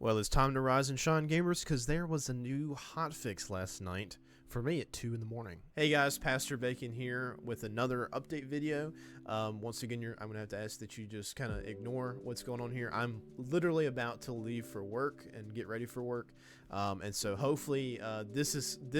Well, it's time to rise and shine, gamers, because there was a new hotfix last night for me at 2 in the morning. Hey guys, Pastor Bacon here with another update video. Once again, I'm gonna have to ask that you just kind of ignore what's going on here. I'm literally about to leave for work and get ready for work, and so hopefully this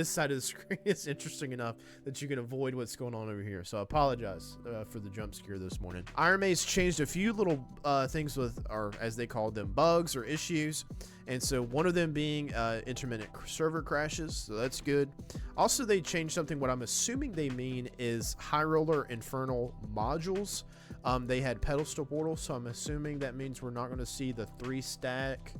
side of the screen is interesting enough that you can avoid what's going on over here. So I apologize for the jump scare this morning. Iron Maze changed a few little things with, or as they called them, bugs or issues. And so one of them being intermittent server crashes, so that's good. Also, they changed something. What I'm assuming they mean is High Roller Infernal modules. They had pedestal portals, so I'm assuming that means we're not going to see the 3 stack,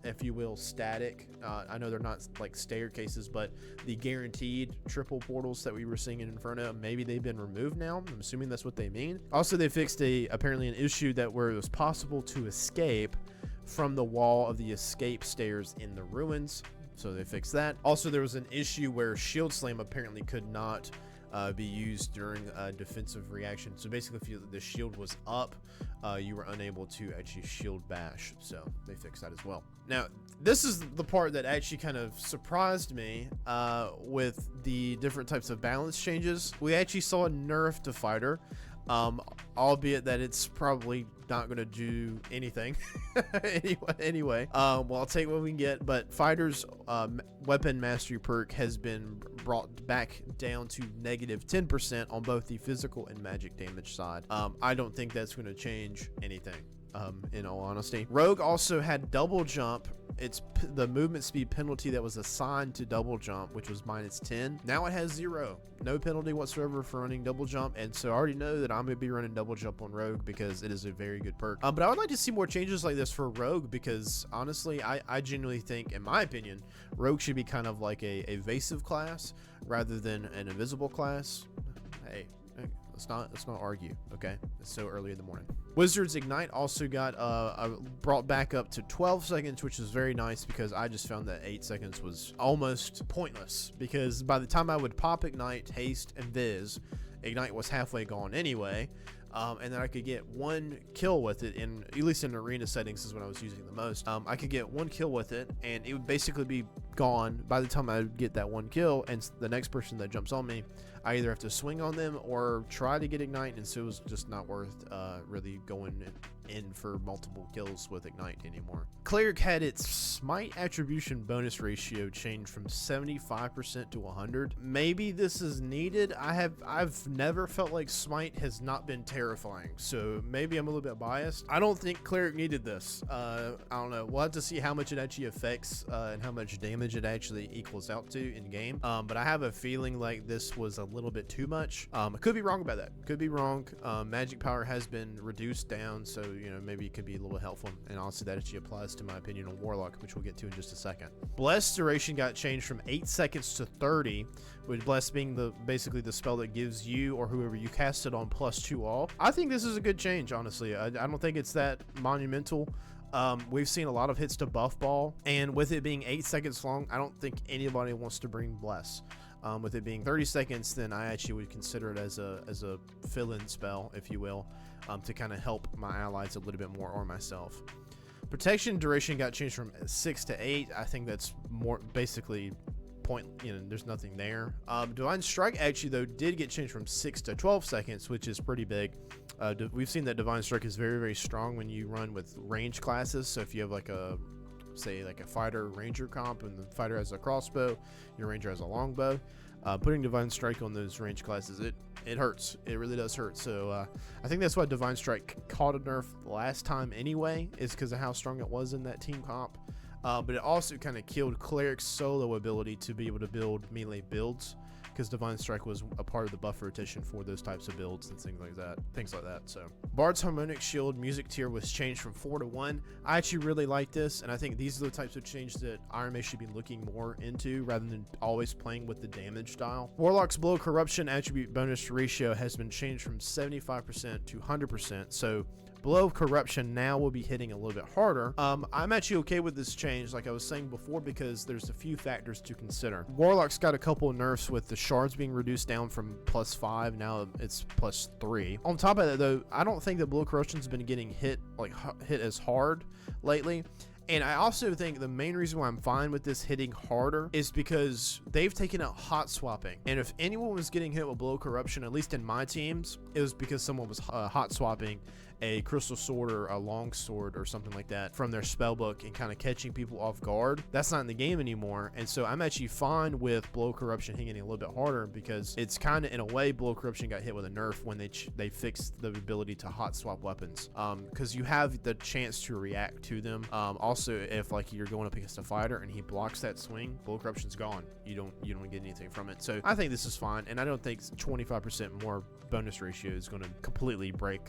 if you will, static. I know they're not like staircases, but the guaranteed triple portals that we were seeing in Inferno, maybe they've been removed now. I'm assuming that's what they mean. Also, they fixed apparently an issue that where it was possible to escape from the wall of the escape stairs in the ruins, so they fixed that. Also, there was an issue where shield slam apparently could not be used during a defensive reaction. So basically, if the shield was up, you were unable to actually shield bash, so they fixed that as well. Now, this is the part that actually kind of surprised me with the different types of balance changes. We actually saw a nerf to fighter, albeit that it's probably not going to do anything. anyway, well, I'll take what we can get. But fighter's weapon mastery perk has been brought back down to negative 10% on both the physical and magic damage side. I don't think that's going to change anything, in all honesty. Rogue also had double jump. It's the movement speed penalty that was assigned to double jump, which was -10. Now it has 0, no penalty whatsoever for running double jump. And so I already know that I'm gonna be running double jump on Rogue because it is a very good perk. But I would like to see more changes like this for Rogue, because honestly, I genuinely think, in my opinion, Rogue should be kind of like a evasive class rather than an invisible class. Hey, let's not argue, okay? It's so early in the morning. Wizard's Ignite also got brought back up to 12 seconds, which is very nice, because I just found that 8 seconds was almost pointless, because by the time I would pop Ignite, Haste, and Viz, Ignite was halfway gone anyway. And then I could get 1 kill with it, at least in arena settings is when I was using the most. I could get 1 kill with it, and it would basically be gone by the time I would get that 1 kill, and the next person that jumps on me, I either have to swing on them or try to get Ignite, and so it was just not worth really going in for multiple kills with Ignite anymore. Cleric had its smite attribution bonus ratio changed from 75% to 100. Maybe this is needed. I've never felt like smite has not been terrifying, so maybe I'm a little bit biased. I don't think Cleric needed this. I don't know. We'll have to see how much it actually affects and how much damage it actually equals out to in game. But I have a feeling like this was a little bit too much. I could be wrong about that. Could be wrong. Magic power has been reduced down, so maybe it could be a little helpful. And honestly, that actually applies to my opinion on Warlock, which we'll get to in just a second. Bless duration got changed from 8 seconds to 30, with Bless being basically the spell that gives you or whoever you cast it on +2 all. I think this is a good change, honestly. I don't think it's that monumental. We've seen a lot of hits to buff ball, and with it being 8 seconds long, I don't think anybody wants to bring Bless. With it being 30 seconds, then I actually would consider it as a fill-in spell, if you will, to kind of help my allies a little bit more, or myself. Protection duration got changed from 6 to 8. I think that's more basically there's nothing there. Divine Strike actually though did get changed from 6 to 12 seconds, which is pretty big. We've seen that Divine Strike is very, very strong when you run with range classes. So if you have like a fighter ranger comp, and the fighter has a crossbow, your ranger has a longbow, putting Divine Strike on those range classes, it hurts. It really does hurt. So I think that's why Divine Strike caught a nerf last time anyway, is because of how strong it was in that team comp. But it also kind of killed Cleric's solo ability to be able to build melee builds, because Divine Strike was a part of the buff rotation for those types of builds and things like that. So Bard's Harmonic Shield music tier was changed from 4 to 1. I actually really like this, and I think these are the types of changes that Iron Mace should be looking more into, rather than always playing with the damage dial. Warlock's Blow Corruption attribute bonus ratio has been changed from 75% to 100%, so Blow Corruption now will be hitting a little bit harder. I'm actually okay with this change, like I was saying before, because there's a few factors to consider. Warlock's got a couple of nerfs with the shards being reduced down from +5, now it's +3. On top of that though, I don't think that Blow Corruption's been getting hit as hard lately, And I also think the main reason why I'm fine with this hitting harder is because they've taken out hot swapping. And if anyone was getting hit with Blow Corruption, at least in my teams, it was because someone was hot swapping a crystal sword or a long sword or something like that from their spell book and kind of catching people off guard. That's not in the game anymore, and so I'm actually fine with Blow Corruption hitting a little bit harder, because it's kind of, in a way, Blow Corruption got hit with a nerf when they fixed the ability to hot swap weapons, because you have the chance to react to them. Also, if like you're going up against a fighter and he blocks that swing, Blow Corruption's gone. You don't get anything from it. So I think this is fine, and I don't think 25% more bonus ratio is going to completely break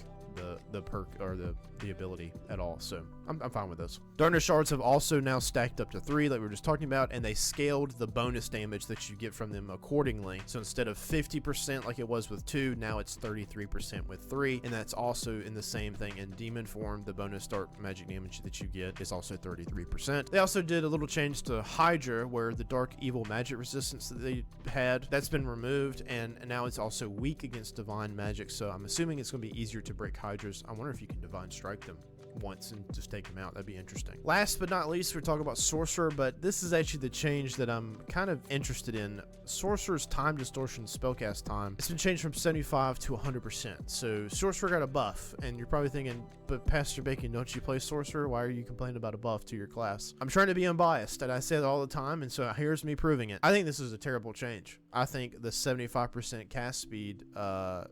the perk or the ability at all. So I'm fine with this. Darkness Shards have also now stacked up to 3, like we were just talking about, and they scaled the bonus damage that you get from them accordingly. So instead of 50% like it was with 2, now it's 33% with 3, and that's also in the same thing in demon form. The bonus dark magic damage that you get is also 33%. They also did a little change to Hydra, where the dark evil magic resistance that they had, that's been removed, and now it's also weak against divine magic. So I'm assuming it's going to be easier to break Hydras. I wonder if you can divine strike them once and just take them out. That'd be interesting. Last but not least, we're talking about Sorcerer, but this is actually the change that I'm kind of interested in. Sorcerer's time distortion spellcast time, it's been changed from 75 to 100%. So Sorcerer got a buff, and you're probably thinking, but Pastor Bacon, don't you play Sorcerer? Why are you complaining about a buff to your class? I'm trying to be unbiased, and I say that all the time, and so here's me proving it. I think this is a terrible change. I think the 75% cast speed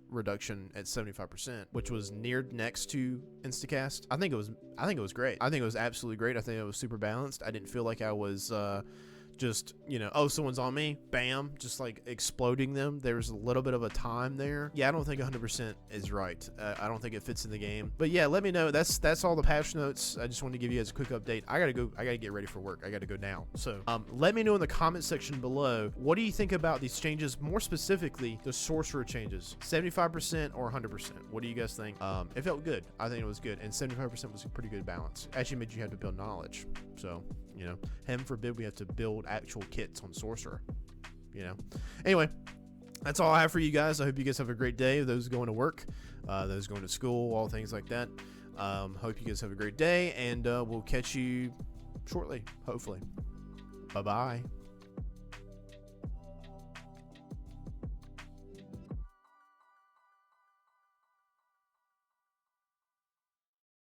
reduction at 75%, which was near next to Instacast, I think it was great. I think it was absolutely great. I think it was super balanced. I didn't feel like I was just, oh, someone's on me, bam, just like exploding them. There's a little bit of a time there. Yeah, I don't think 100% is right. I don't think it fits in the game. But yeah, let me know. That's all the patch notes. I just wanted to give you guys a quick update. I gotta get ready for work. I gotta go now. So let me know in the comment section below, what do you think about these changes, more specifically the Sorcerer changes? 75% or 100%? What do you guys think? It felt good. I think it was good, and 75% was a pretty good balance. Actually made you have to build knowledge. So, heaven forbid we have to build actual kits on Sorcerer. Anyway, that's all I have for you guys. I hope you guys have a great day. Those going to work, those going to school, all things like that. Hope you guys have a great day, and we'll catch you shortly, hopefully. Bye-bye.